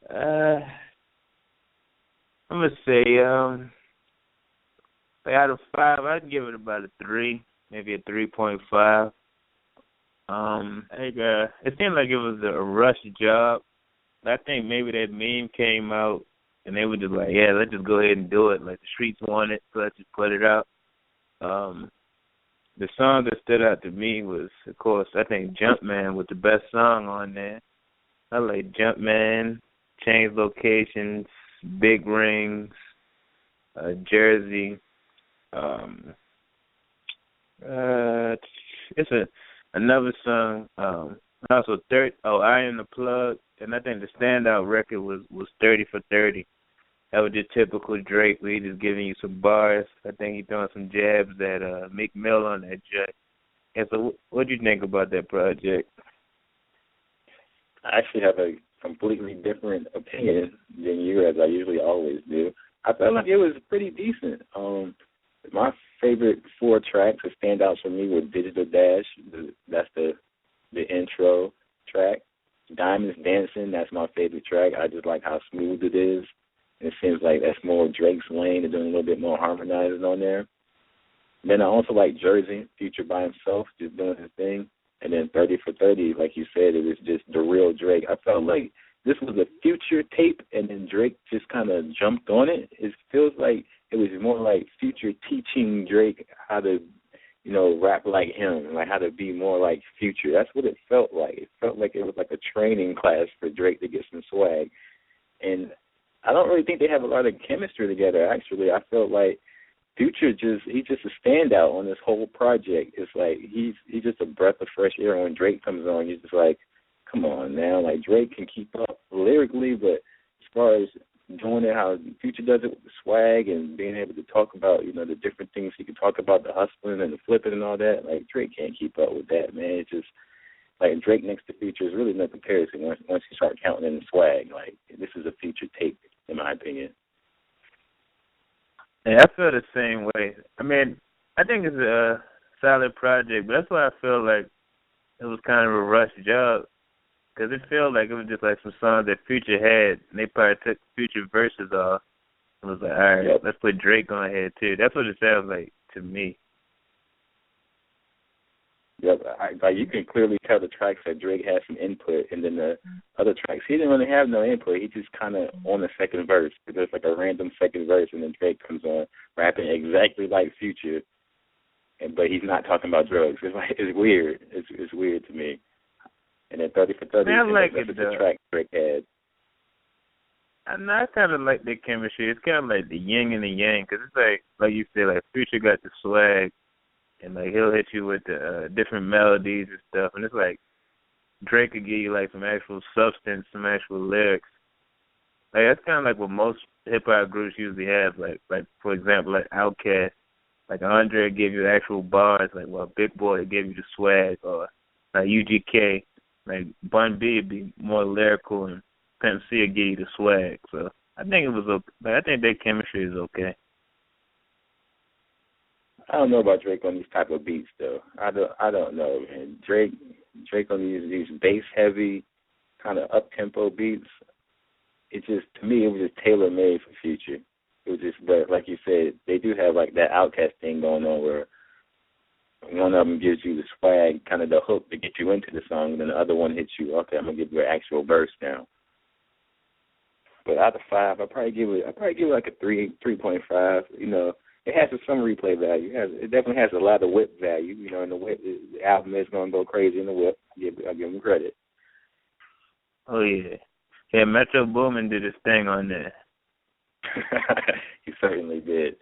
Uh, I'm gonna say like out of 5, I'd give it about a 3, maybe a 3.5. It seemed like it was a rush job. I think maybe that meme came out and they were just like, yeah, let's just go ahead and do it. Like the streets want it, so let's just put it out. Um, the song that stood out to me was, of course, I think Jumpman was the best song on there. I like Jumpman, Change Locations, Big Rings, Jersey. Um, it's another song. Also, I Am the Plug, and I think the standout record was 30 for 30. That was just typical Drake, where he just giving you some bars. I think he throwing some jabs at Meek Mill on that joint. And so, what do you think about that project? I actually have a completely different opinion than you, as I usually always do. I felt like it was pretty decent. My favorite 4 tracks that stand out for me were Digital Dash. That's the intro track. Diamonds Dancing, that's my favorite track. I just like how smooth it is. And it seems like that's more of Drake's lane and doing a little bit more harmonizing on there. Then I also like Jersey, Future by himself, just doing his thing. And then 30 for 30, like you said, it was just the real Drake. I felt like this was a Future tape, and then Drake just kind of jumped on it. It feels like it was more like Future teaching Drake how to, rap like him, like how to be more like Future. That's what it felt like. It felt like it was like a training class for Drake to get some swag. And I don't really think they have a lot of chemistry together, actually. I felt like Future he's just a standout on this whole project. It's like he's just a breath of fresh air when Drake comes on. You're just like, come on now. Like Drake can keep up lyrically, but as far as doing it how Future does it with the swag and being able to talk about, the different things he can talk about, the hustling and the flipping and all that, like Drake can't keep up with that, man. It's just like Drake next to Future is really no comparison once you start counting in the swag. Like this is a Future tape, in my opinion. Yeah, I feel the same way. I mean, I think it's a solid project, but that's why I feel like it was kind of a rush job, because it felt like it was just like some songs that Future had, and they probably took Future verses off and was like, all right, Yep. let's put Drake on here too. That's what it sounds like to me. Yep, like you can clearly tell the tracks that Drake had some input, and then the other tracks he didn't really have no input. He just kind of on the second verse. There's like a random second verse, and then Drake comes on rapping exactly like Future, but he's not talking about drugs. It's weird. It's weird to me. And then 30 for 30, Man, I like that's it, the track Drake had. I kind of like their chemistry. It's kind of like the yin and the yang, because it's like you said, like Future got the swag, and like he'll hit you with the different melodies and stuff, and it's like Drake could give you like some actual substance, some actual lyrics. Like that's kind of like what most hip hop groups usually have. Like for example, like Outkast, like Andre give you actual bars, like Big Boy give you the swag, or like UGK, like Bun B would be more lyrical, and Pimp C would give you the swag. So I think it was okay. I think their chemistry is okay. I don't know about Drake on these type of beats though. I don't know, man. Drake on these bass heavy kind of up tempo beats. It just, to me, it was just tailor made for Future. It was just, but like you said, they do have like that Outkast thing going on where one of them gives you the swag, kind of the hook to get you into the song, and then the other one hits you. Okay, I'm gonna give you an actual verse now. But out of 5, I'd probably give it like a 3.5. It has some replay value. It definitely has a lot of whip value. And the album is gonna go crazy in the whip. I'll give him credit. Oh yeah, yeah. Metro Boomin did his thing on there. He certainly did.